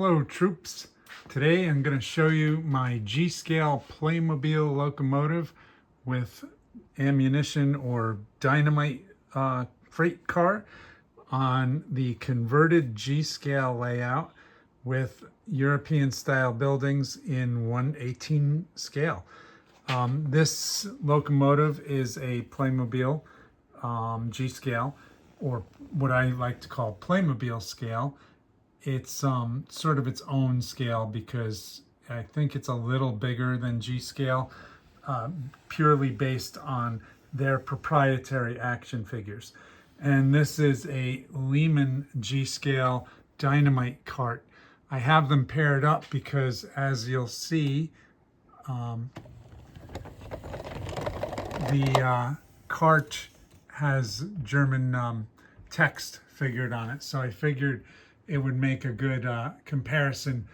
Hello troops. Today I'm going to show you my G-Scale Playmobil locomotive with ammunition or dynamite freight car on the converted G-Scale layout with European style buildings in 1/18 scale. This locomotive is a Playmobil G-Scale, or what I like to call Playmobil scale. It's sort of its own scale because I think it's a little bigger than G-Scale, purely based on their proprietary action figures. And this is a Lehman G-Scale dynamite cart. I have them paired up because, as you'll see, the cart has German text figured on it. So I figured it would make a good comparison.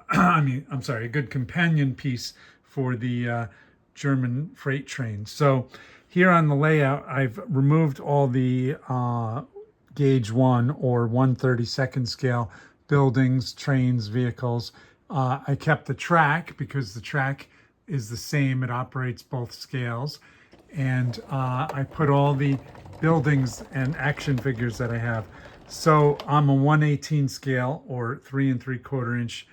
A good companion piece for the German freight train. So here on the layout, I've removed all the gauge 1 or 1/32 scale buildings, trains, vehicles. I kept the track because the track is the same. It operates both scales. And I put all the buildings and action figures that I have. So I'm a 1/18 scale or 3 3/4 inch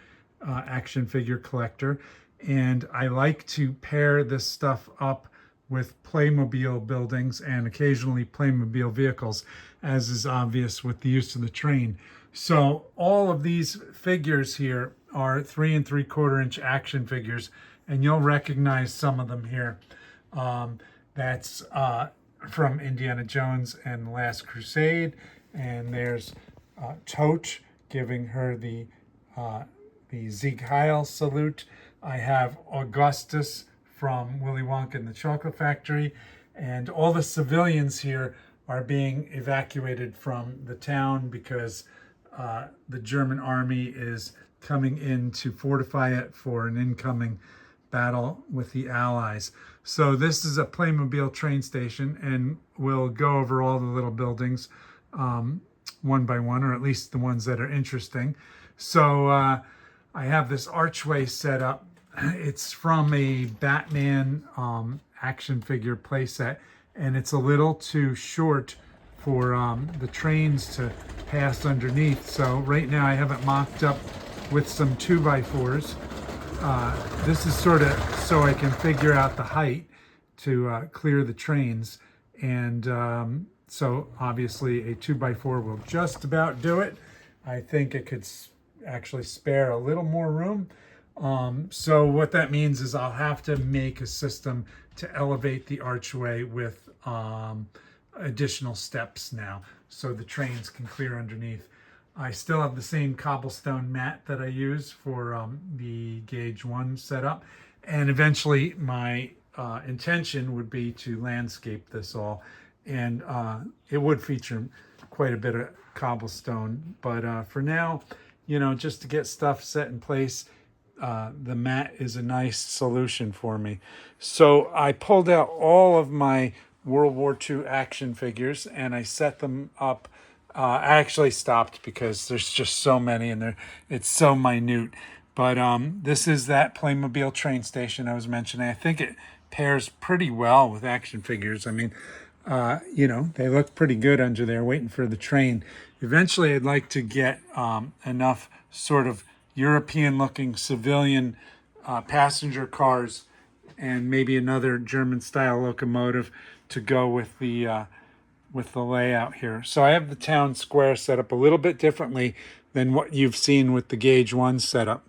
action figure collector. And I like to pair this stuff up with Playmobil buildings and occasionally Playmobil vehicles, as is obvious with the use of the train. So all of these figures here are 3 3/4 inch action figures, and you'll recognize some of them here. That's from Indiana Jones and the Last Crusade. And there's Tote giving her the Sieg Heil salute. I have Augustus from Willy Wonka and the Chocolate Factory. And all the civilians here are being evacuated from the town because the German army is coming in to fortify it for an incoming battle with the Allies. So this is a Playmobil train station, and we'll go over all the little buildings one by one, or at least the ones that are interesting. So I have this archway set up. It's from a Batman action figure playset, and it's a little too short for the trains to pass underneath. So right now I have it mocked up with some 2x4s. This is sort of so I can figure out the height to clear the trains. And so obviously a 2x4 will just about do it. I think it could actually spare a little more room. So what that means is I'll have to make a system to elevate the archway with additional steps now so the trains can clear underneath. I still have the same cobblestone mat that I use for the gauge 1 setup. And eventually my intention would be to landscape this all. And it would feature quite a bit of cobblestone. But for now, just to get stuff set in place, the mat is a nice solution for me. So I pulled out all of my World War II action figures and I set them up. I actually stopped because there's just so many and it's so minute. But this is that Playmobil train station I was mentioning. I think it pairs pretty well with action figures. I mean, they look pretty good under there waiting for the train. Eventually, I'd like to get enough sort of European-looking civilian passenger cars and maybe another German-style locomotive to go with the layout here. So I have the town square set up a little bit differently than what you've seen with the gauge 1 setup.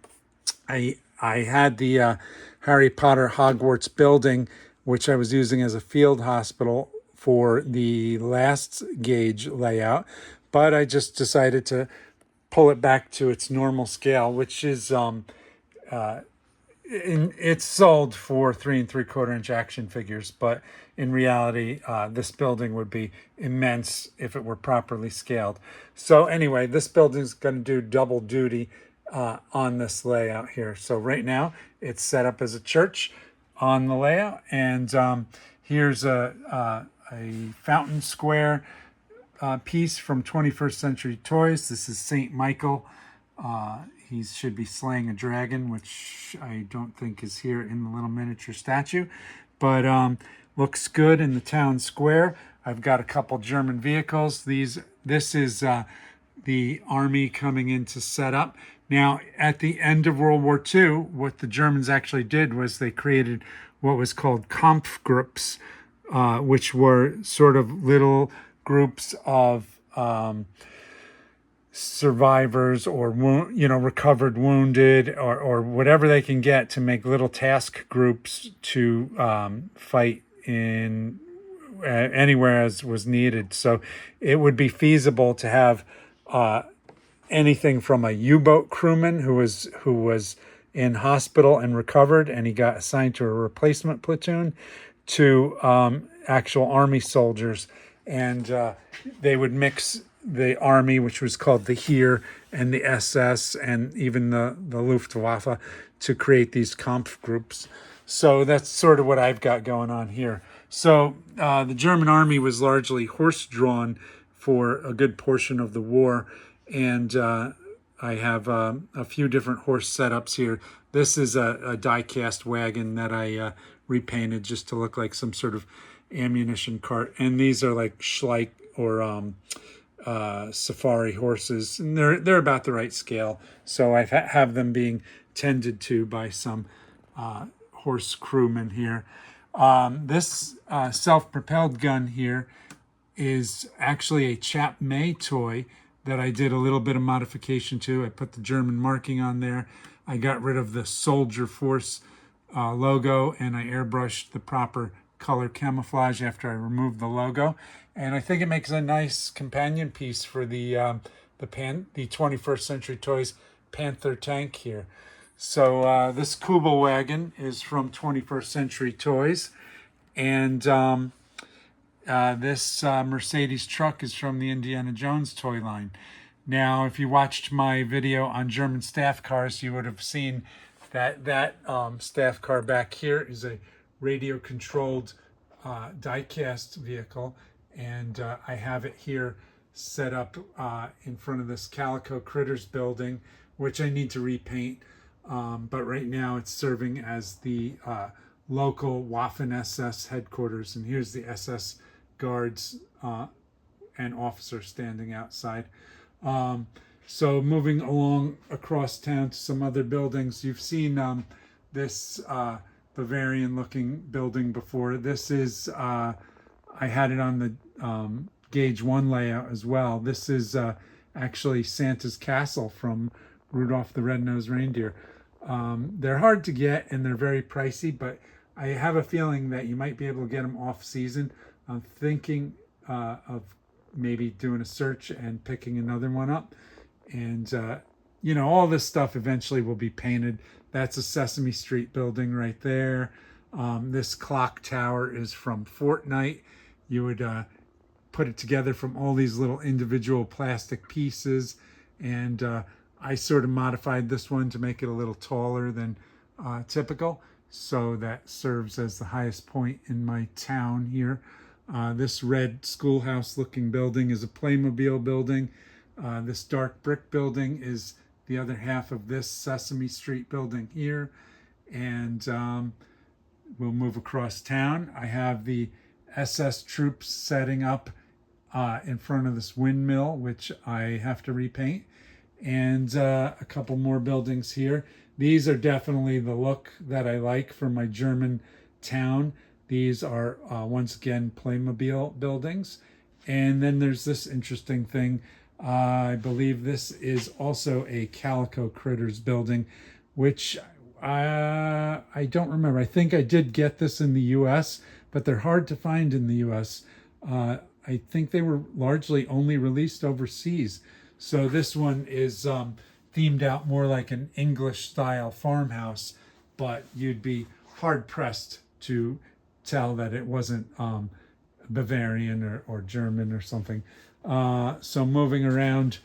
I had the Harry Potter Hogwarts building, which I was using as a field hospital for the last gauge layout, but I just decided to pull it back to its normal scale, which is it's sold for 3 3/4 inch action figures, but in reality, this building would be immense if it were properly scaled. So anyway, this building is going to do double duty on this layout here. So right now, it's set up as a church on the layout, and here's a fountain square piece from 21st Century Toys. This is St. Michael. He should be slaying a dragon, which I don't think is here in the little miniature statue. But looks good in the town square. I've got a couple German vehicles. This is the army coming in to set up. Now, at the end of World War II, what the Germans actually did was they created what was called Kampfgruppen, which were sort of little groups of survivors or recovered wounded or whatever they can get, to make little task groups to fight in anywhere as was needed. So it would be feasible to have anything from a U-boat crewman who was in hospital and recovered, and he got assigned to a replacement platoon, to actual army soldiers, and they would mix the army, which was called the Heer, and the SS, and even the Luftwaffe, to create these Kampfgruppen. So that's sort of what I've got going on here. So the German army was largely horse-drawn for a good portion of the war, and I have a few different horse setups here. This is a die-cast wagon that I repainted just to look like some sort of ammunition cart, and these are like Schleich or safari horses, and they're about the right scale. So I have them being tended to by some horse crewmen here. This self-propelled gun here is actually a Chap May toy that I did a little bit of modification to. I put the German marking on there. I got rid of the Soldier Force logo, and I airbrushed the proper color camouflage after I removed the logo. And I think it makes a nice companion piece for the 21st Century Toys Panther tank here. So this Kubel wagon is from 21st Century Toys, and this Mercedes truck is from the Indiana Jones toy line. Now, if you watched my video on German staff cars, you would have seen that staff car back here is a radio-controlled die-cast vehicle, and I have it here set up in front of this Calico Critters building, which I need to repaint. But right now it's serving as the local Waffen-SS headquarters, and here's the SS guards and officers standing outside. So moving along across town to some other buildings, you've seen this Bavarian looking building before. This is, I had it on the Gauge 1 layout as well. This is actually Santa's Castle from Rudolph the Red-Nosed Reindeer. They're hard to get and they're very pricey, but I have a feeling that you might be able to get them off season. I'm thinking of maybe doing a search and picking another one up. And, all this stuff eventually will be painted. That's a Sesame Street building right there. This clock tower is from Fortnite. You would put it together from all these little individual plastic pieces. And I sort of modified this one to make it a little taller than typical. So that serves as the highest point in my town here. This red schoolhouse looking building is a Playmobil building. This dark brick building is the other half of this Sesame Street building here. And we'll move across town. I have the SS troops setting up in front of this windmill, which I have to repaint. And a couple more buildings here. These are definitely the look that I like for my German town. These are, once again, Playmobil buildings. And then there's this interesting thing. I believe this is also a Calico Critters building, which I don't remember. I think I did get this in the U.S., but they're hard to find in the U.S. I think they were largely only released overseas. So this one is themed out more like an English-style farmhouse, but you'd be hard-pressed to tell that it wasn't Bavarian or German or something. So moving around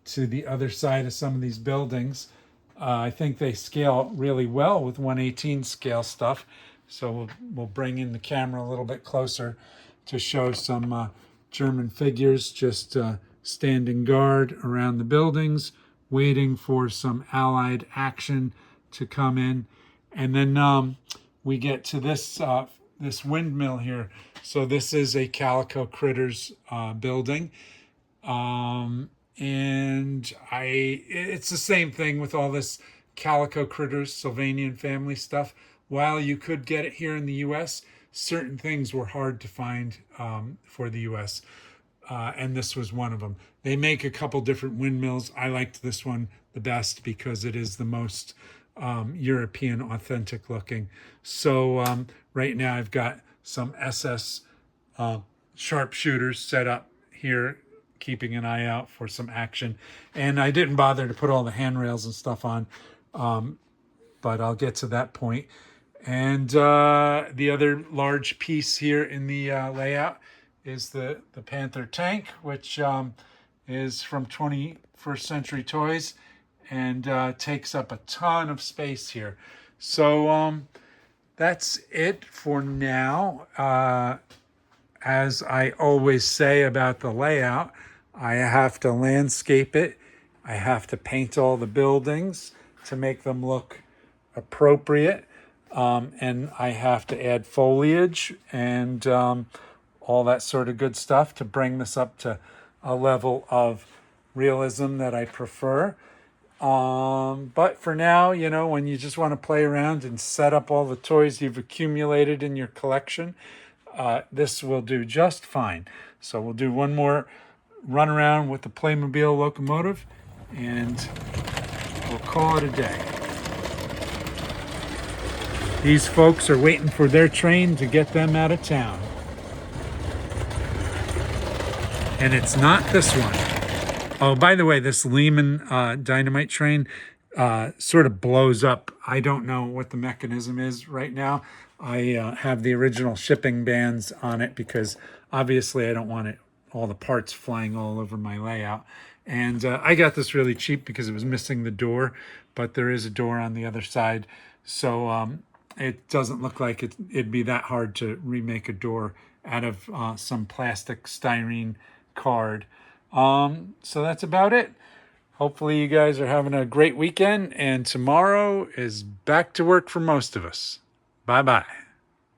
to the other side of some of these buildings, I think they scale really well with 1/18 scale stuff. So we'll bring in the camera a little bit closer to show some German figures just standing guard around the buildings waiting for some Allied action to come in. And then we get to this this windmill here. So this is a Calico Critters building. And it's the same thing with all this Calico Critters, Sylvanian family stuff. While you could get it here in the US, certain things were hard to find for the US. And this was one of them. They make a couple different windmills. I liked this one the best because it is the most European authentic looking. So right now I've got some SS sharpshooters set up here, keeping an eye out for some action. And I didn't bother to put all the handrails and stuff on, but I'll get to that point. And the other large piece here in the layout is the Panther tank, which is from 21st Century Toys and takes up a ton of space here. So that's it for now. As I always say about the layout, I have to landscape it. I have to paint all the buildings to make them look appropriate. And I have to add foliage and all that sort of good stuff to bring this up to a level of realism that I prefer. But for now, you know, when you just want to play around and set up all the toys you've accumulated in your collection, this will do just fine. So we'll do one more run around with the Playmobil locomotive and we'll call it a day. These folks are waiting for their train to get them out of town. And it's not this one. Oh, by the way, this Lehman dynamite train sort of blows up. I don't know what the mechanism is right now. I have the original shipping bans on it because obviously I don't want all the parts flying all over my layout. And I got this really cheap because it was missing the door, but there is a door on the other side. So it doesn't look like it'd be that hard to remake a door out of some plastic styrene card. So that's about it. Hopefully you guys are having a great weekend, and tomorrow is back to work for most of us. Bye-bye.